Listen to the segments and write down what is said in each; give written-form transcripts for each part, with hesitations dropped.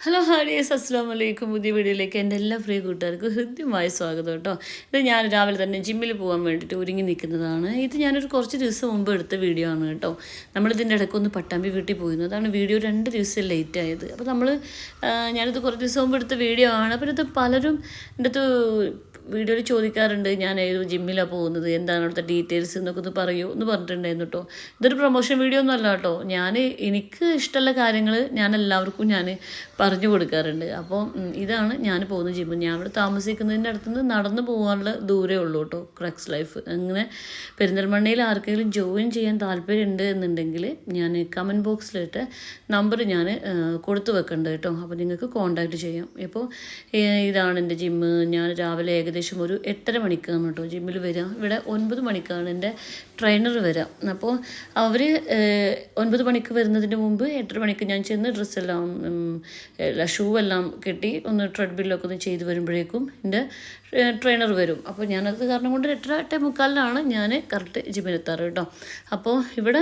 Hello ഹാരിയസ്, അസ്സാം വലൈക്കും. പുതിയ വീഡിയോയിലേക്ക് എൻ്റെ എല്ലാ പ്രിയ കൂട്ടുകാർക്കും ഹൃദ്യമായ സ്വാഗതം കേട്ടോ. ഇത് ഞാൻ രാവിലെ തന്നെ ജിമ്മിൽ പോകാൻ വേണ്ടിയിട്ട് ഒരുങ്ങി നിൽക്കുന്നതാണ്. ഇത് ഞാനൊരു കുറച്ച് ദിവസം മുമ്പ് എടുത്ത വീഡിയോ ആണ് കേട്ടോ. നമ്മളിതിൻ്റെ ഇടയ്ക്കൊന്ന് പട്ടാമ്പി വീട്ടിൽ പോയിരുന്നു. അതാണ് വീഡിയോ 2 ദിവസം ലേറ്റ് ആയത്. അപ്പോൾ ഞാനിത് കുറച്ച് ദിവസം മുമ്പ് എടുത്ത വീഡിയോ ആണ്. അപ്പോൾ ഇത് പലരും എൻ്റെ അടുത്ത് വീഡിയോയിൽ ചോദിക്കാറുണ്ട്, ഞാൻ ഏത് ജിമ്മിലാണ് പോകുന്നത്, എന്താണ് അവിടുത്തെ ഡീറ്റെയിൽസ് എന്നൊക്കെ ഒന്ന് പറയൂ എന്ന് പറഞ്ഞിട്ടുണ്ടായിരുന്നു കേട്ടോ. ഇതൊരു പ്രൊമോഷൻ വീഡിയോ ഒന്നും അല്ല കേട്ടോ. എനിക്ക് ഇഷ്ടമുള്ള കാര്യങ്ങൾ ഞാൻ എല്ലാവർക്കും പറഞ്ഞു കൊടുക്കാറുണ്ട്. അപ്പോൾ ഇതാണ് ഞാൻ പോകുന്ന ജിമ്മ്. ഞാൻ ഇവിടെ താമസിക്കുന്നതിൻ്റെ അടുത്തുനിന്ന് നടന്നു പോകാനുള്ള ദൂരമേ ഉള്ളൂ കേട്ടോ. Crux life. അങ്ങനെ പെരിന്തൽമണ്ണയിൽ ആർക്കെങ്കിലും ജോയിൻ ചെയ്യാൻ താല്പര്യമുണ്ട് എന്നുണ്ടെങ്കിൽ ഞാൻ കമൻറ്റ് ബോക്സിലിട്ട് നമ്പർ ഞാൻ കൊടുത്തു വെക്കുന്നുണ്ട് കേട്ടോ. അപ്പോൾ നിങ്ങൾക്ക് കോൺടാക്റ്റ് ചെയ്യാം. ഇപ്പോൾ ഇതാണ് എൻ്റെ ജിമ്മ്. ഞാൻ രാവിലെ ഏകദേശം ഒരു 8:30 മണിക്കാണ് കേട്ടോ ജിമ്മിൽ വരിക. ഇവിടെ 9 മണിക്കാണ് എൻ്റെ ട്രെയിനർ വരിക. അപ്പോൾ അവർ 9 മണിക്ക് വരുന്നതിന് മുമ്പ് 8:30 മണിക്ക് ഞാൻ ചെന്ന് ഡ്രസ്സെല്ലാം ഷൂ എല്ലാം കെട്ടി ഒന്ന് ട്രെഡ്മില്ലൊക്കെ ഒന്ന് ചെയ്ത് വരുമ്പോഴേക്കും എൻ്റെ ട്രെയിനർ വരും. അപ്പോൾ ഞാനത് കാരണം കൊണ്ട് 8:45 ഞാൻ കറക്റ്റ് ജിമ്മിലെത്താറ് കേട്ടോ. അപ്പോൾ ഇവിടെ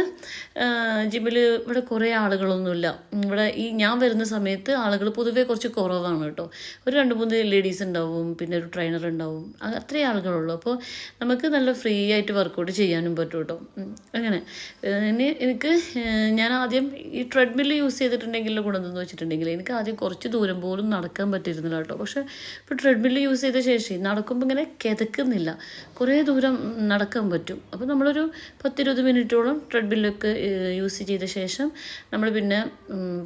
ജിമ്മിൽ ഇവിടെ കുറേ ആളുകളൊന്നുമില്ല. ഇവിടെ ഞാൻ വരുന്ന സമയത്ത് ആളുകൾ പൊതുവേ കുറച്ച് കുറവാണ് കേട്ടോ. ഒരു 2-3 ലേഡീസ് ഉണ്ടാവും, പിന്നെ ഒരു ട്രെയിനർ ഉണ്ടാവും, അത്രയും ആളുകളുള്ളൂ. അപ്പോൾ നമുക്ക് നല്ല ഫ്രീ ആയിട്ട് വർക്കൗട്ട് ചെയ്യാനും പറ്റും കേട്ടോ. അങ്ങനെ ഞാൻ ആദ്യം ഈ ട്രെഡ്മില്ല് യൂസ് ചെയ്തിട്ടുണ്ടെങ്കിൽ ഗുണം എന്തെന്ന് വെച്ചിട്ടുണ്ടെങ്കിൽ എനിക്ക് ആദ്യം കുറച്ച് ദൂരം പോലും നടക്കാൻ പറ്റിയിരുന്നില്ല കേട്ടോ. പക്ഷേ ഇപ്പോൾ ട്രെഡ്മില്ല് യൂസ് ചെയ്ത ശേഷം നടക്കുമ്പോൾ ഇങ്ങനെ കിതക്കുന്നില്ല, കുറേ ദൂരം നടക്കാൻ പറ്റും. അപ്പോൾ നമ്മളൊരു 10-20 മിനിറ്റോളം ട്രെഡ്മില്ലൊക്കെ യൂസ് ചെയ്ത ശേഷം നമ്മൾ പിന്നെ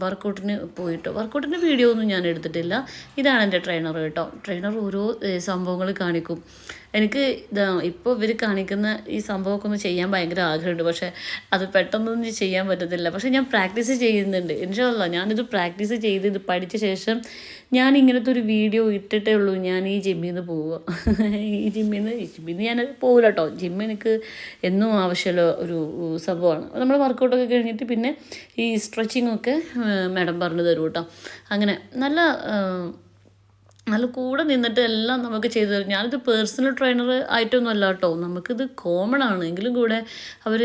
വർക്കൗട്ടിന് പോയിട്ടോ. വർക്കൗട്ടിൻ്റെ വീഡിയോ ഒന്നും ഞാൻ എടുത്തിട്ടില്ല. ഇതാണ് എൻ്റെ ട്രെയിനർ കേട്ടോ. ട്രെയിനർ ഓരോ സംഭവങ്ങൾ കാണിക്കും. എനിക്ക് ഇപ്പോൾ ഇവർ കാണിക്കുന്ന ഈ സംഭവമൊക്കെ ഒന്ന് ചെയ്യാൻ ഭയങ്കര ആഗ്രഹമുണ്ട്. പക്ഷേ അത് പെട്ടെന്നൊന്നും ചെയ്യാൻ പറ്റത്തില്ല. പക്ഷേ ഞാൻ പ്രാക്ടീസ് ചെയ്യുന്നുണ്ട്. ഇൻഷാ അല്ലാഹ് ഞാനിത് പ്രാക്ടീസ് ചെയ്ത് ഇത് പഠിച്ച ശേഷം ഞാൻ ഇങ്ങനത്തെ ഒരു വീഡിയോ ഇട്ടിട്ടേ ഉള്ളൂ ഞാൻ ഈ ജിമ്മിൽ നിന്ന് പോവുക. ഈ ജിമ്മിൽ നിന്ന് ഞാൻ പോകില്ല കേട്ടോ. ജിമ്മ് എനിക്ക് എന്നും ആവശ്യമുള്ള ഒരു സംഭവമാണ്. നമ്മൾ വർക്കൗട്ടൊക്കെ കഴിഞ്ഞിട്ട് പിന്നെ ഈ സ്ട്രെച്ചിങ്ങൊക്കെ മാഡം പറഞ്ഞു തരും കേട്ടോ. അങ്ങനെ നല്ല കൂടെ നിന്നിട്ട് എല്ലാം നമുക്ക് ചെയ്തു തരും. ഞാനിത് പേഴ്സണൽ ട്രെയിനർ ആയിട്ടൊന്നും അല്ല കേട്ടോ. നമുക്കിത് കോമൺ ആണ്. എങ്കിലും കൂടെ അവർ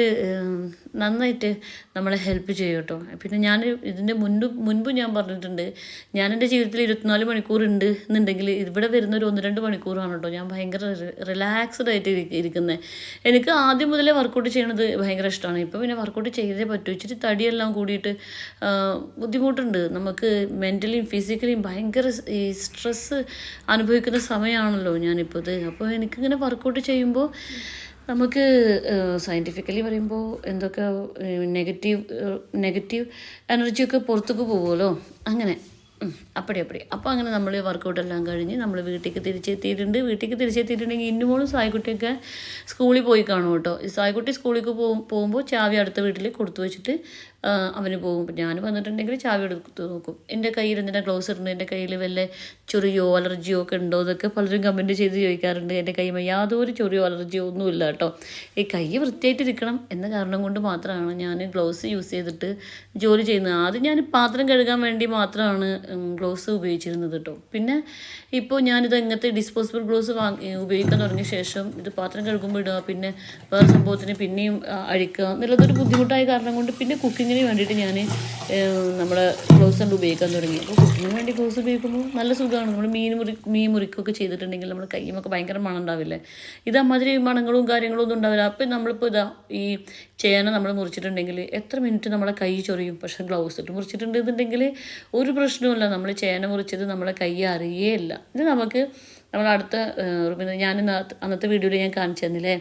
നന്നായിട്ട് നമ്മളെ ഹെൽപ്പ് ചെയ്യും കേട്ടോ. പിന്നെ ഞാൻ ഇതിൻ്റെ മുൻപ് ഞാൻ പറഞ്ഞിട്ടുണ്ട്, ഞാൻ എൻ്റെ ജീവിതത്തിൽ 24 മണിക്കൂർ ഉണ്ട് എന്നുണ്ടെങ്കിൽ ഇവിടെ വരുന്ന ഒരു 1-2 മണിക്കൂറാണ് കേട്ടോ ഞാൻ ഭയങ്കര റിലാക്സ്ഡ് ആയിട്ട് ഇരിക്കുന്നത്. എനിക്ക് ആദ്യം മുതലേ വർക്കൗട്ട് ചെയ്യണത് ഭയങ്കര ഇഷ്ടമാണ്. ഇപ്പോൾ പിന്നെ വർക്കൗട്ട് ചെയ്തേ പറ്റൂ. ഇച്ചിരി തടിയെല്ലാം കൂടിയിട്ട് ബുദ്ധിമുട്ടുണ്ട്. നമുക്ക് മെൻ്റലിയും ഫിസിക്കലിയും ഭയങ്കര ഈ സ്ട്രെസ് അനുഭവിക്കുന്ന സമയമാണല്ലോ ഞാനിപ്പോൾ ഇത്. അപ്പോൾ എനിക്കിങ്ങനെ വർക്കൗട്ട് ചെയ്യുമ്പോൾ നമുക്ക് സയൻറ്റിഫിക്കലി പറയുമ്പോൾ എന്തൊക്കെ നെഗറ്റീവ് എനർജിയൊക്കെ പുറത്തേക്ക് പോകുമല്ലോ. അങ്ങനെ അപ്പടി അപ്പോൾ അങ്ങനെ നമ്മൾ വർക്കൗട്ടെല്ലാം കഴിഞ്ഞ് നമ്മൾ വീട്ടിലേക്ക് തിരിച്ചെത്തിയിട്ടുണ്ട്. വീട്ടിലേക്ക് തിരിച്ചെത്തിയിട്ടുണ്ടെങ്കിൽ ഇന്നുമോളും സായിക്കുട്ടിയൊക്കെ സ്കൂളിൽ പോയി കാണും കേട്ടോ. സായിക്കുട്ടി സ്കൂളിലേക്ക് പോകുമ്പോൾ ചാവി അടുത്ത വീട്ടിൽ കൊടുത്തു വെച്ചിട്ട് അവന് പോകും. ഞാൻ വന്നിട്ടുണ്ടെങ്കിൽ ചാവി എടുത്ത് നോക്കും. എൻ്റെ കയ്യിൽ എന്തിനാ ഗ്ലൗസ് ഇടുന്നത്, എൻ്റെ കയ്യിൽ വല്ല ചൊറിയോ അലർജിയോ ഒക്കെ ഉണ്ടോ എന്നൊക്കെ പലരും കമൻറ്റ് ചെയ്ത് ചോദിക്കാറുണ്ട്. എൻ്റെ കൈമ യാതൊരു ചൊറിയോ അലർജിയോ ഒന്നുമില്ല കേട്ടോ. ഈ കൈ വൃത്തിയായിട്ടിരിക്കണം എന്ന കാരണം കൊണ്ട് മാത്രമാണ് ഞാൻ ഗ്ലൗസ് യൂസ് ചെയ്തിട്ട് ജോലി ചെയ്യുന്നത്. ആദ്യം ഞാൻ പാത്രം കഴുകാൻ വേണ്ടി മാത്രമാണ് ഗ്ലൗസ് ഉപയോഗിച്ചിരുന്നത് കേട്ടോ. പിന്നെ ഇപ്പോൾ ഞാനിത് ഇങ്ങനത്തെ ഡിസ്പോസിബിൾ ഗ്ലൗസ് ഉപയോഗിക്കാൻ തുടങ്ങിയ ശേഷം ഇത് പാത്രം കഴുകുമ്പോൾ ഇടുക, പിന്നെ വേറെ സംഭവത്തിന് പിന്നെയും അഴിക്കുക എന്നുള്ളതൊരു ബുദ്ധിമുട്ടായ കാരണം കൊണ്ട് പിന്നെ കുക്കിങ്ങിന് വേണ്ടിയിട്ട് ഞാൻ നമ്മുടെ ഗ്ലൗസ് കൊണ്ട് ഉപയോഗിക്കാൻ തുടങ്ങി. അപ്പോൾ കുക്കിങ്ങിന് വേണ്ടി ഗ്ലൗസ് ഉപയോഗിക്കുമ്പോൾ നല്ല സുഖമാണ്. നമ്മൾ മീൻ മുറിക്കുകയൊക്കെ ചെയ്തിട്ടുണ്ടെങ്കിൽ നമ്മുടെ കയ്യുമൊക്കെ ഭയങ്കര മണം ഉണ്ടാവില്ലേ. ഇത് അമ്മാതിരി മണങ്ങളും കാര്യങ്ങളും ഒന്നും ഉണ്ടാവില്ല. അപ്പം നമ്മളിപ്പോൾ ഈ ചേന നമ്മൾ മുറിച്ചിട്ടുണ്ടെങ്കിൽ എത്ര മിനിറ്റ് നമ്മളെ കൈ ചൊറിയും. പക്ഷേ ഗ്ലൗസ് ഇട്ട് മുറിച്ചിട്ടുണ്ടെന്നുണ്ടെങ്കിൽ ഒരു പ്രശ്നവുമില്ല. നമ്മൾ ചേന മുറിച്ചത് നമ്മളെ കൈ അറിയേയില്ല. ഇത് നമ്മൾ അടുത്ത ഞാൻ അന്നത്തെ വീഡിയോയിൽ ഞാൻ കാണിച്ചു തന്നില്ലേ,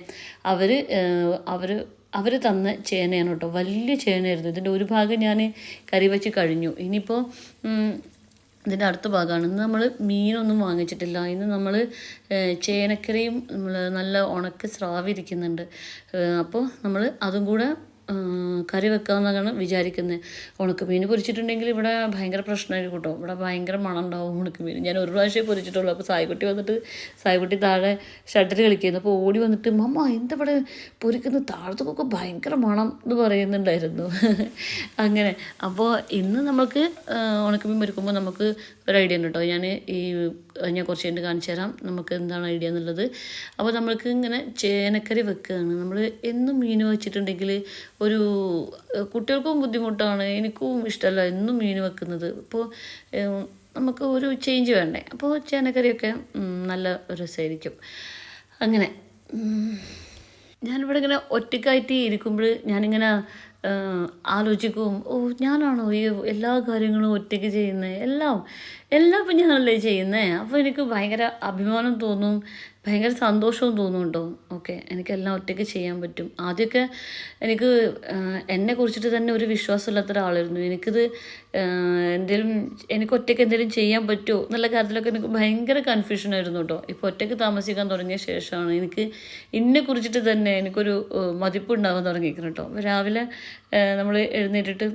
അവർ തന്ന ചേനയാണ് കേട്ടോ. വലിയ ചേനയായിരുന്നു. ഇതിൻ്റെ ഒരു ഭാഗം ഞാൻ കറി വെച്ച് കഴിഞ്ഞു. ഇനിയിപ്പോൾ ഇതിൻ്റെ അടുത്ത ഭാഗമാണ്. ഇന്ന് നമ്മൾ മീനൊന്നും വാങ്ങിച്ചിട്ടില്ല. ഇന്ന് നമ്മൾ ചേനക്കറിയും നല്ല ഉണക്ക സ്രാവ് ഇരിക്കുന്നുണ്ട്. അപ്പോൾ നമ്മൾ അതും കൂടെ കറി വെക്കാമെന്നാണ് വിചാരിക്കുന്നത്. ഉണക്കമീൻ പൊരിച്ചിട്ടുണ്ടെങ്കിൽ ഇവിടെ ഭയങ്കര പ്രശ്നമായിരിക്കും കേട്ടോ. ഇവിടെ ഭയങ്കര മണം ഉണ്ടാവും ഉണക്കമീൻ. ഞാൻ ഒരു പ്രാവശ്യമേ പൊരിച്ചിട്ടുള്ളൂ. അപ്പോൾ സായിക്കുട്ടി താഴെ ഷട്ടിൽ കളിക്കുന്നു. അപ്പോൾ ഓടി വന്നിട്ട് മമ്മ എന്താ ഇവിടെ പൊരിക്കുന്നത്, താഴത്തേക്കൊക്കെ ഭയങ്കര മണം എന്ന് പറയുന്നുണ്ടായിരുന്നു. അങ്ങനെ അപ്പോൾ ഇന്ന് നമുക്ക് ഉണക്കമീൻ പൊരിക്കുമ്പോൾ നമുക്ക് ഒരു ഐഡിയ ഉണ്ട് കേട്ടോ. ഞാൻ കുറച്ച് കഴിഞ്ഞ് കാണിച്ചു തരാം നമുക്ക് എന്താണ് ഐഡിയ എന്നുള്ളത്. അപ്പോൾ നമ്മൾക്ക് ഇങ്ങനെ ചേനക്കറി വെക്കുകയാണ്. നമ്മൾ എന്നും മീൻ വെച്ചിട്ടുണ്ടെങ്കിൽ ഒരു കുട്ടികൾക്കും ബുദ്ധിമുട്ടാണ്, എനിക്കും ഇഷ്ടമല്ല എന്നും മീൻ വെക്കുന്നത്. അപ്പോൾ നമുക്ക് ഒരു ചേഞ്ച് വേണ്ടേ, അപ്പോൾ ചേനക്കറിയൊക്കെ നല്ല രസമായിരിക്കും. അങ്ങനെ ഞാനിവിടെ ഇങ്ങനെ ഒറ്റയ്ക്കായിട്ട് ഇരിക്കുമ്പോൾ ഞാനിങ്ങനെ ആലോചിക്കും, ഞാനാണോ ഈ എല്ലാ കാര്യങ്ങളും ഒറ്റയ്ക്ക് ചെയ്യുന്നത്, എല്ലാം ഇപ്പം ഞാനല്ലേ ചെയ്യുന്നത്. അപ്പോൾ എനിക്ക് ഭയങ്കര അഭിമാനം തോന്നും, ഭയങ്കര സന്തോഷവും തോന്നുന്നുണ്ടോ. ഓക്കെ, എനിക്കെല്ലാം ഒറ്റയ്ക്ക് ചെയ്യാൻ പറ്റും. ആദ്യമൊക്കെ എനിക്ക് എന്നെ കുറിച്ചിട്ട് തന്നെ ഒരു വിശ്വാസമില്ലാത്ത ഒരാളായിരുന്നു. എനിക്കിത് എനിക്ക് ഒറ്റയ്ക്ക് എന്തെങ്കിലും ചെയ്യാൻ പറ്റുമോ എന്നുള്ള കാര്യത്തിലൊക്കെ എനിക്ക് ഭയങ്കര കൺഫ്യൂഷനായിരുന്നു കേട്ടോ. ഇപ്പോൾ ഒറ്റയ്ക്ക് താമസിക്കാൻ തുടങ്ങിയ ശേഷമാണ് എനിക്ക് കുറിച്ചിട്ട് തന്നെ എനിക്കൊരു മതിപ്പ് ഉണ്ടാകാൻ തുടങ്ങിയിരിക്കുന്നു കേട്ടോ. രാവിലെ നമ്മൾ എഴുന്നേറ്റിട്ട്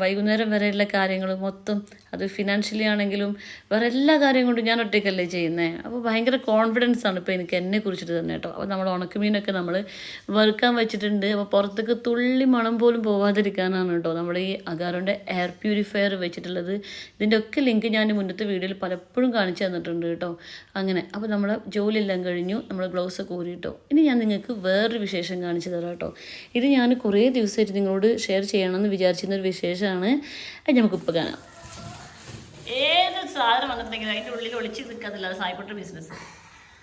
വൈകുന്നേരം വരെയുള്ള കാര്യങ്ങൾ മൊത്തം, അത് ഫിനാൻഷ്യലി ആണെങ്കിലും വേറെ എല്ലാ കാര്യം കൊണ്ടും ഞാൻ ഒറ്റയ്ക്കല്ലേ ചെയ്യുന്നത്. അപ്പോൾ ഭയങ്കര കോൺഫിഡൻസ് ആണ് ഇപ്പോൾ എനിക്ക് എന്നെ കുറിച്ചിട്ട് തന്നെ കേട്ടോ. അപ്പോൾ നമ്മൾ ഉണക്കമീനൊക്കെ നമ്മൾ വറുക്കാൻ വെച്ചിട്ടുണ്ട്. അപ്പോൾ പുറത്തേക്ക് തുള്ളി മണം പോലും പോവാതിരിക്കാനാണ് കേട്ടോ നമ്മൾ ഈ അഗാറോൻ്റെ എയർ പ്യൂരിഫയർ വെച്ചിട്ടുള്ളത്. ഇതിൻ്റെ ഒക്കെ ലിങ്ക് ഞാൻ മുന്നത്തെ വീഡിയോയിൽ പലപ്പോഴും കാണിച്ചു തന്നിട്ടുണ്ട് കേട്ടോ. അങ്ങനെ അപ്പോൾ നമ്മൾ ജോലിയെല്ലാം കഴിഞ്ഞു, നമ്മൾ ഗ്ലൗസൊക്കെ ഊരിട്ടോ. ഇനി ഞാൻ നിങ്ങൾക്ക് വേറൊരു വിശേഷം കാണിച്ചു തരാം കേട്ടോ. ഇത് ഞാൻ കുറേ ദിവസമായിട്ട് നിങ്ങളോട് ഷെയർ ചെയ്യണമെന്ന് വിചാരിച്ചിരുന്നൊരു വിശേഷമാണ്. അത് നമുക്കിപ്പോൾ കാണാം. ഏത് സാധനം വന്നിട്ടുണ്ടെങ്കിലും അതിൻ്റെ ഉള്ളിൽ ഒളിച്ച് നിൽക്കാതില്ല, അത് സായിപ്പെട്ട ബിസിനസ്.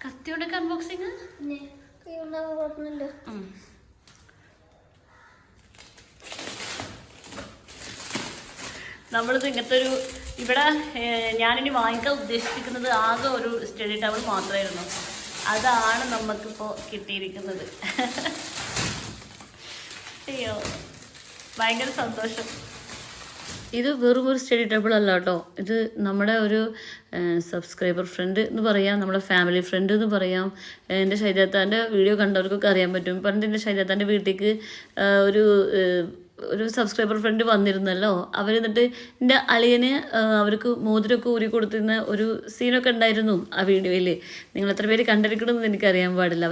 കത്തിയോടൊക്കെ അൺബോക്സിങ് നമ്മളിത് ഇങ്ങനത്തെ ഒരു, ഇവിടെ ഞാനിനി വാങ്ങിക്കാൻ ഉദ്ദേശിക്കുന്നത് ആകെ ഒരു സ്റ്റഡി ടവൽ മാത്രമായിരുന്നു. അതാണ് നമുക്കിപ്പോൾ കിട്ടിയിരിക്കുന്നത്. അയ്യോ, ഭയങ്കര സന്തോഷം. ഇത് വെറും ഒരു സ്റ്റഡി ടേബിൾ അല്ല കേട്ടോ. ഇത് നമ്മുടെ ഒരു സബ്സ്ക്രൈബർ ഫ്രണ്ട് എന്ന് പറയാം, നമ്മുടെ ഫാമിലി ഫ്രണ്ട് എന്ന് പറയാം. എൻ്റെ ഷൈജാത്താൻ്റെ വീഡിയോ കണ്ടവർക്കൊക്കെ അറിയാൻ പറ്റും. പണ്ട് എൻ്റെ ഷൈജാത്താൻ്റെ വീട്ടിലേക്ക് ഒരു സബ്സ്ക്രൈബർ ഫ്രണ്ട് വന്നിരുന്നല്ലോ. എന്നിട്ട് എൻ്റെ അളിയന് അവർക്ക് മോതിരമൊക്കെ ഊരി കൊടുത്തിരുന്ന ഒരു സീനൊക്കെ ഉണ്ടായിരുന്നു ആ വീഡിയോയിൽ. നിങ്ങൾ എത്ര പേര് കണ്ടിരിക്കണമെന്ന് എനിക്കറിയാൻ പാടില്ല.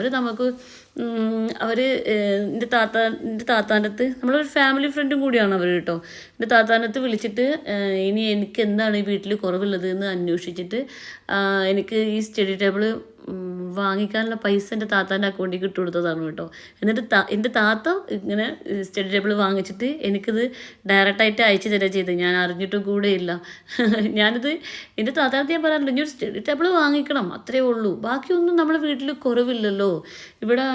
എൻ്റെ താത്താൻ്റെ അടുത്ത്, നമ്മളൊരു ഫാമിലി ഫ്രണ്ടും കൂടിയാണ് അവർ കേട്ടോ. എൻ്റെ താത്താൻ്റെ അടുത്ത് വിളിച്ചിട്ട് ഇനി എനിക്ക് എന്താണ് ഈ വീട്ടിൽ കുറവുള്ളത് എന്ന് അന്വേഷിച്ചിട്ട് എനിക്ക് ഈ സ്റ്റഡി ടേബിൾ വാങ്ങിക്കാനുള്ള പൈസ എൻ്റെ താത്താൻ്റെ അക്കൗണ്ടിൽ ഇട്ട് കൊടുത്തതാണ് കേട്ടോ. എന്നിട്ട് എൻ്റെ താത്ത ഇങ്ങനെ സ്റ്റഡി ടേബിൾ വാങ്ങിച്ചിട്ട് എനിക്കിത് ഡയറക്റ്റായിട്ട് അയച്ചു തരാൻ ചെയ്ത്, ഞാൻ അറിഞ്ഞിട്ടും കൂടെയില്ല. ഞാനിത് എൻ്റെ താത്താനത്ത് ഞാൻ പറയാറുണ്ട്, ഇനി ഒരു സ്റ്റഡി ടേബിൾ വാങ്ങിക്കണം, അത്രയേ ഉള്ളൂ, ബാക്കിയൊന്നും നമ്മുടെ വീട്ടിൽ കുറവില്ലല്ലോ. ഇവിടെ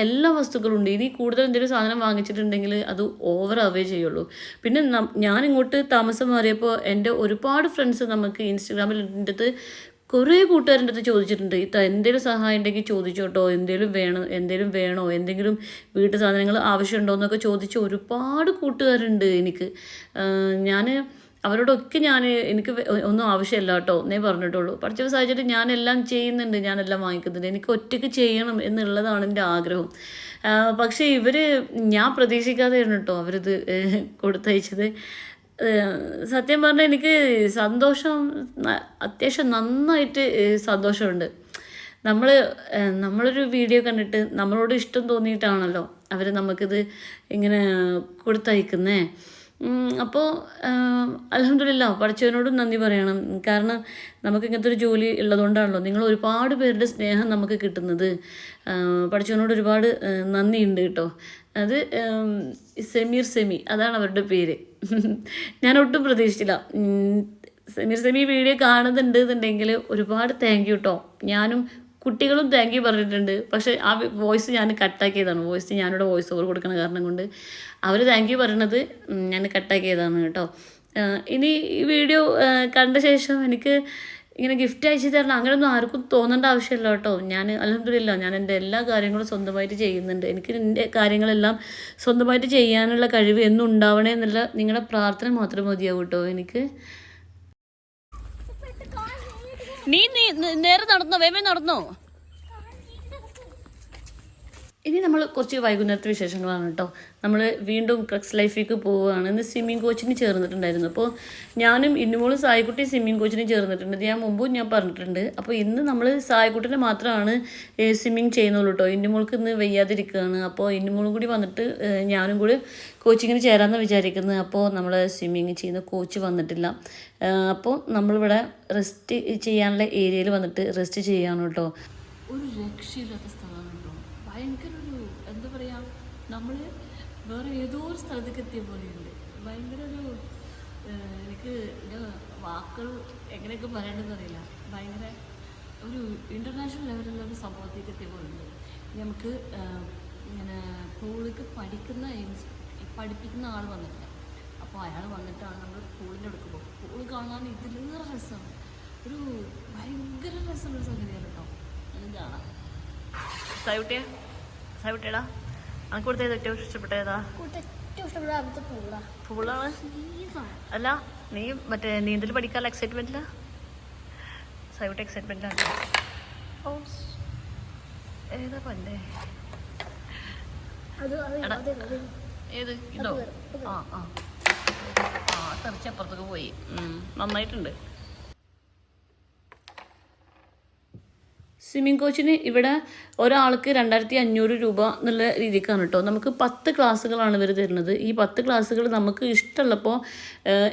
എല്ലാ വസ്തുക്കളും ഉണ്ട്. ഇനി കൂടുതൽ എന്തെങ്കിലും സാധനം വാങ്ങിച്ചിട്ടുണ്ടെങ്കിൽ അത് ഓവർ ആവേ ചെയ്യുള്ളൂ. പിന്നെ ഞാനിങ്ങോട്ട് താമസം മാറിയപ്പോൾ എൻ്റെ ഒരുപാട് ഫ്രണ്ട്സ് നമുക്ക് ഇൻസ്റ്റഗ്രാമിൽ എൻ്റെ കുറേ കൂട്ടുകാരുടെ അടുത്ത് ചോദിച്ചിട്ടുണ്ട്, എന്തെങ്കിലും സഹായം ഉണ്ടെങ്കിൽ ചോദിച്ചോട്ടോ, എന്തെങ്കിലും വേണോ, എന്തെങ്കിലും വീട്ടു സാധനങ്ങൾ ആവശ്യമുണ്ടോ എന്നൊക്കെ ചോദിച്ച ഒരുപാട് കൂട്ടുകാരുണ്ട് എനിക്ക്. അവരോടൊക്കെ എനിക്ക് ഒന്നും ആവശ്യമില്ല കേട്ടോ എന്നേ പറഞ്ഞിട്ടുള്ളൂ. പഠിച്ച സാഹചര്യം ഞാനെല്ലാം ചെയ്യുന്നുണ്ട്, ഞാനെല്ലാം വാങ്ങിക്കുന്നുണ്ട്, എനിക്ക് ഒറ്റയ്ക്ക് ചെയ്യണം എന്നുള്ളതാണ് എൻ്റെ ആഗ്രഹം. പക്ഷേ ഞാൻ പ്രതീക്ഷിക്കാതെയാണ് കേട്ടോ അവരിത് കൊടുത്തയച്ചത്. സത്യം പറഞ്ഞാൽ എനിക്ക് സന്തോഷം, അത്യാവശ്യം നന്നായിട്ട് സന്തോഷമുണ്ട്. നമ്മളൊരു വീഡിയോ കണ്ടിട്ട് നമ്മളോട് ഇഷ്ടം തോന്നിയിട്ടാണല്ലോ അവർ നമുക്കിത് ഇങ്ങനെ കൊടുത്തയക്കുന്നേ. അപ്പോൾ അൽഹംദുലില്ലാ, പഠിച്ചവനോടും നന്ദി പറയണം. കാരണം നമുക്ക് ഇങ്ങനത്തെ ഒരു ജോലി ഉള്ളതുകൊണ്ടാണല്ലോ നിങ്ങൾ ഒരുപാട് പേരുടെ സ്നേഹം നമുക്ക് കിട്ടുന്നത്. പഠിച്ചവനോട് ഒരുപാട് നന്ദിയുണ്ട് കേട്ടോ. അത് സെമി അതാണ് അവരുടെ പേര്. ഞാൻ ഒട്ടും പ്രതീക്ഷിച്ചില്ല. സെമി വീഡിയോ കാണുന്നുണ്ട് എന്നുണ്ടെങ്കിൽ ഒരുപാട് താങ്ക് യു കേട്ടോ. ഞാനും കുട്ടികളും താങ്ക് യു പറഞ്ഞിട്ടുണ്ട്. പക്ഷേ ആ വോയിസ് ഞാൻ കട്ടാക്കിയതാണ്. ഞാനിവിടെ വോയിസ് ഓവർ കൊടുക്കുന്ന കാരണം കൊണ്ട് അവർ താങ്ക് യു പറയണത് ഞാൻ കട്ടാക്കിയതാണ് കേട്ടോ. ഇനി ഈ വീഡിയോ കണ്ട ശേഷം എനിക്ക് ഇങ്ങനെ ഗിഫ്റ്റ് അയച്ചു തരണം അങ്ങനെയൊന്നും ആർക്കും തോന്നേണ്ട ആവശ്യമില്ല കേട്ടോ. ഞാൻ അൽഹംദുലില്ലാ, ഞാൻ എൻ്റെ എല്ലാ കാര്യങ്ങളും സ്വന്തമായിട്ട് ചെയ്യുന്നുണ്ട്. എനിക്ക് എൻ്റെ കാര്യങ്ങളെല്ലാം സ്വന്തമായിട്ട് ചെയ്യാനുള്ള കഴിവ് എന്നും ഉണ്ടാവണേ എന്നുള്ള നിങ്ങളുടെ പ്രാർത്ഥന മാത്രം മതിയാവും കേട്ടോ എനിക്ക്. നീ നേരെ നടന്നോ, വേമേ നടന്നോ. ഇനി നമ്മൾ കുറച്ച് വൈകുന്നേരത്തെ വിശേഷങ്ങളാണ് കേട്ടോ. നമ്മൾ വീണ്ടും ക്രക്സ് ലൈഫിലേക്ക് പോവുകയാണ്. ഇന്ന് സ്വിമ്മിങ് കോച്ചിന് ചേർന്നിട്ടുണ്ടായിരുന്നു. അപ്പോൾ ഞാനും ഇന്നുമോളും സായിക്കുട്ടി സ്വിമ്മിങ് കോച്ചിന് ചേർന്നിട്ടുണ്ട്. ഞാൻ മുമ്പും പറഞ്ഞിട്ടുണ്ട്. അപ്പോൾ ഇന്ന് നമ്മൾ സായിക്കുട്ടിനെ മാത്രമാണ് സ്വിമ്മിങ് ചെയ്യുന്നുള്ളൂ കേട്ടോ. ഇന്നുമോൾക്ക് ഇന്ന് വയ്യാതിരിക്കുകയാണ്. അപ്പോൾ ഇന്നുമോളും കൂടി വന്നിട്ട് ഞാനും കൂടി കോച്ചിങ്ങിന് ചേരാമെന്ന് വിചാരിക്കുന്നത്. അപ്പോൾ നമ്മൾ സ്വിമ്മിങ് ചെയ്യുന്ന കോച്ച് വന്നിട്ടില്ല. അപ്പോൾ നമ്മളിവിടെ റെസ്റ്റ് ചെയ്യാനുള്ള ഏരിയയിൽ വന്നിട്ട് റെസ്റ്റ് ചെയ്യാണ് കേട്ടോ. ഒരു രക്ഷയില്ലാത്ത സ്ഥലമാണ് കേട്ടോ. ഭയങ്കര ഒരു എന്താ പറയുക, നമ്മൾ വേറെ ഏതോ ഒരു സ്ഥലത്തേക്ക് എത്തിയ പോലെയുണ്ട്. ഭയങ്കര ഒരു എനിക്ക് വാക്കുകൾ എങ്ങനെയൊക്കെ പറയേണ്ടതെന്ന് അറിയില്ല. ഭയങ്കര ഒരു ഇൻ്റർനാഷണൽ ലെവലിലുള്ള ഒരു സംഭവത്തേക്ക് എത്തിയ പോലുണ്ട്. നമുക്ക് ഇങ്ങനെ പൂളിക്ക് പഠിപ്പിക്കുന്ന ആൾ വന്നിട്ടില്ല. അപ്പോൾ അയാൾ വന്നിട്ടാണ് നമ്മൾ പൂളിൻ്റെ അടുക്ക് പോകും. പൂള് കാണാൻ ഇതിലേറെ രസമാണ്. ഒരു ഭയങ്കര രസമുള്ള സംഗതിയാണ് കേട്ടോ. അത് കാണാം. സായിട്ടിയടാ അനക്ക് കൊടുത്ത ഏറ്റവും ഇഷ്ടപ്പെട്ട ഏതാ? പൂളാണ്. അല്ല നീ മറ്റേ നീന്തൽ പഠിക്കാനുള്ള എക്സൈറ്റ്മെന്റിലാ? സായിട്ട് എക്സൈറ്റ്മെന്റിലാണ്. ഓ ഏതാ പല്ലേ? ഏത് ഇതോ? ആ ആ ആ തെറിച്ചപ്പുറത്തേക്ക് പോയി. നന്നായിട്ടുണ്ട്. സ്വിമ്മിംഗ് കോച്ചിന് ഇവിടെ ഒരാൾക്ക് 2500 രൂപ എന്നുള്ള രീതിക്കാണ് കേട്ടോ. നമുക്ക് 10 ക്ലാസ്സുകളാണ് ഇവർ തരുന്നത്. ഈ 10 ക്ലാസ്സുകൾ നമുക്ക് ഇഷ്ടമുള്ളപ്പോൾ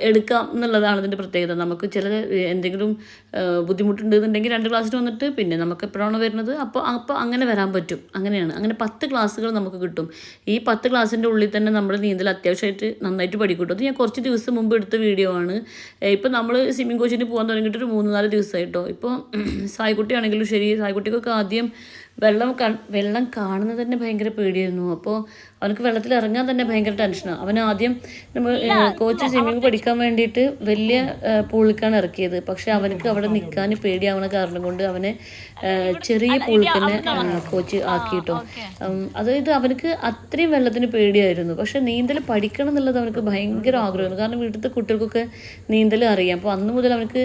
എടുക്കാം എന്നുള്ളതാണ് ഇതിൻ്റെ പ്രത്യേകത. നമുക്ക് ചില എന്തെങ്കിലും ബുദ്ധിമുട്ടുണ്ടെന്നുണ്ടെങ്കിൽ 2 ക്ലാസ്സിന് വന്നിട്ട് പിന്നെ നമുക്ക് എപ്പോഴാണോ വരുന്നത് അപ്പോൾ അങ്ങനെ വരാൻ പറ്റും. അങ്ങനെയാണ്. അങ്ങനെ 10 ക്ലാസ്സുകൾ നമുക്ക് കിട്ടും. ഈ 10 ക്ലാസ്സിൻ്റെ ഉള്ളിൽ തന്നെ നമ്മൾ നീന്തൽ അത്യാവശ്യമായിട്ട് നന്നായിട്ട് പഠിക്കും കേട്ടോ. അത് ഞാൻ കുറച്ച് ദിവസം മുമ്പ് എടുത്ത വീഡിയോ ആണ്. ഇപ്പോൾ നമ്മൾ സ്വിമ്മിംഗ് കോച്ചിന് പോകാൻ തുടങ്ങിയിട്ട് ഒരു 3-4 ദിവസമായിട്ടോ. ഇപ്പോൾ സായിക്കുട്ടി ആണെങ്കിലും ശരി, സായിക്കുട്ടിക്കൊക്കെ ആദ്യം വെള്ളം കാണുന്നത് തന്നെ ഭയങ്കര പേടിയായിരുന്നു. അപ്പോൾ അവനക്ക് വെള്ളത്തിൽ ഇറങ്ങാൻ തന്നെ ഭയങ്കര ടെൻഷനാണ്. അവൻ ആദ്യം നമ്മൾ കോച്ച് സ്വിമ്മിങ് പഠിക്കാൻ വേണ്ടിയിട്ട് വലിയ പൂളിക്കാണ് ഇറക്കിയത്. പക്ഷെ അവനക്ക് അവിടെ നിൽക്കാൻ പേടിയാവണ കാരണം കൊണ്ട് അവനെ ചെറിയ പൂളിൽ തന്നെ കോച്ച് ആക്കിയിട്ടോ. അതായത് അവനക്ക് അത്രയും വെള്ളത്തിന് പേടിയായിരുന്നു. പക്ഷെ നീന്തൽ പഠിക്കണം എന്നുള്ളത് അവനക്ക് ഭയങ്കര ആഗ്രഹമായിരുന്നു. കാരണം വീട്ടിലത്തെ കുട്ടികൾക്കൊക്കെ നീന്തൽ അറിയാം. അപ്പോൾ അന്ന് മുതൽ അവനക്ക്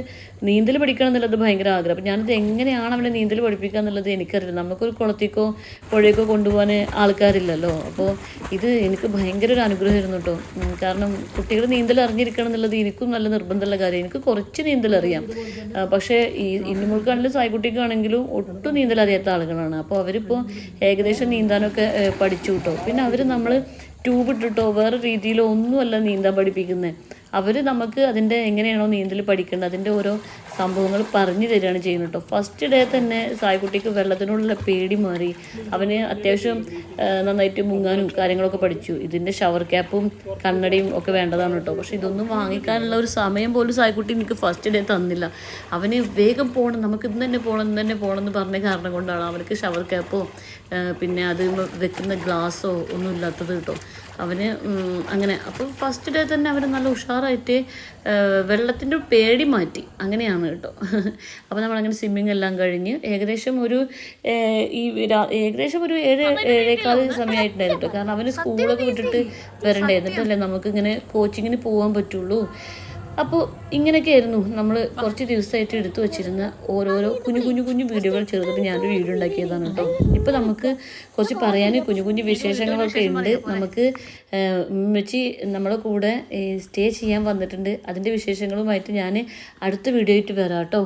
നീന്തൽ പഠിക്കണം എന്നുള്ളത് ഭയങ്കര ആഗ്രഹം. അപ്പോൾ ഞാനിത് എങ്ങനെയാണ് അവനെ നീന്തൽ പഠിപ്പിക്കുക എന്നുള്ളത് എനിക്കറിയില്ല. നമുക്കൊരു കുളത്തേക്കോ പുഴയൊക്കെ കൊണ്ടുപോകാൻ ആൾക്കാരില്ലല്ലോ. അപ്പോൾ ഇത് എനിക്ക് ഭയങ്കര ഒരു അനുഗ്രഹമായിരുന്നു കേട്ടോ. കാരണം കുട്ടികൾ നീന്തൽ അറിഞ്ഞിരിക്കണം എന്നുള്ളത് എനിക്കും നല്ല നിർബന്ധമുള്ള കാര്യം. എനിക്ക് കുറച്ച് നീന്തൽ അറിയാം. പക്ഷേ ഈ ഇന്നുമുൾക്കാണെങ്കിലും സായിക്കുട്ടിക്കാണെങ്കിലും ഒട്ടും നീന്തൽ അറിയാത്ത ആളുകളാണ്. അപ്പോൾ അവരിപ്പോൾ ഏകദേശം നീന്താനൊക്കെ പഠിച്ചു കേട്ടോ. പിന്നെ അവർ നമ്മൾ ട്യൂബ് ഇട്ടിട്ടോ വേറെ രീതിയിലോ ഒന്നുമല്ല നീന്താൻ പഠിപ്പിക്കുന്നത്. അവർ നമുക്ക് അതിൻ്റെ എങ്ങനെയാണോ നീന്തൽ പഠിക്കേണ്ടത് അതിൻ്റെ ഓരോ സംഭവങ്ങൾ പറഞ്ഞു തരികയാണ് ചെയ്യുന്നത് കേട്ടോ. ഫസ്റ്റ് ഡേ തന്നെ സായിക്കുട്ടിക്ക് വെള്ളത്തിനോടുള്ള പേടി മാറി. അവന് അത്യാവശ്യം നന്നായിട്ട് മുങ്ങാനും കാര്യങ്ങളൊക്കെ പഠിച്ചു. ഇതിൻ്റെ ഷവർ ക്യാപ്പും കണ്ണടയും ഒക്കെ വേണ്ടതാണ് കേട്ടോ. പക്ഷെ ഇതൊന്നും വാങ്ങിക്കാനുള്ള ഒരു സമയം പോലും സായിക്കുട്ടി എനിക്ക് ഫസ്റ്റ് ഡേ തന്നില്ല. അവന് വേഗം പോകണം, നമുക്ക് ഇന്ന് തന്നെ പോകണം എന്ന് പറഞ്ഞ കാരണം കൊണ്ടാണ് അവനക്ക് ഷവർ ക്യാപ്പോ പിന്നെ അത് വെക്കുന്ന ഗ്ലാസ്സോ ഒന്നും ഇല്ലാത്തത് കേട്ടോ. അവന് അങ്ങനെ. അപ്പോൾ ഫസ്റ്റ് ഡേ തന്നെ അവന് നല്ല ഉഷാറായിട്ട് വെള്ളത്തിൻ്റെ പേടി മാറ്റി. അങ്ങനെയാണ് കേട്ടോ. അപ്പോൾ നമ്മളങ്ങനെ സ്വിമ്മിങ് എല്ലാം കഴിഞ്ഞ് ഏകദേശം ഒരു 7-7:15 സമയമായിട്ടുണ്ടായിരുന്നു കേട്ടോ. കാരണം അവന് സ്കൂളൊക്കെ വിട്ടിട്ട് വരണ്ടേ, എന്നിട്ടല്ലേ നമുക്കിങ്ങനെ കോച്ചിങ്ങിന് പോകാൻ പറ്റുള്ളൂ. അപ്പോൾ ഇങ്ങനെയൊക്കെയായിരുന്നു നമ്മൾ കുറച്ച് ദിവസമായിട്ട് എടുത്തു വച്ചിരുന്ന ഓരോരോ കുഞ്ഞു വീഡിയോകൾ ചേർത്തിട്ട് ഞാനൊരു വീഡിയോ ഉണ്ടാക്കിയതാണ് കേട്ടോ. ഇപ്പോൾ നമുക്ക് കുറച്ച് പറയാൻ കുഞ്ഞു വിശേഷങ്ങളൊക്കെ ഉണ്ട്. നമുക്ക് ഉമ്മച്ചി നമ്മളെ കൂടെ സ്റ്റേ ചെയ്യാൻ വന്നിട്ടുണ്ട്. അതിൻ്റെ വിശേഷങ്ങളുമായിട്ട് ഞാൻ അടുത്ത വീഡിയോ ആയിട്ട് വരാം കേട്ടോ.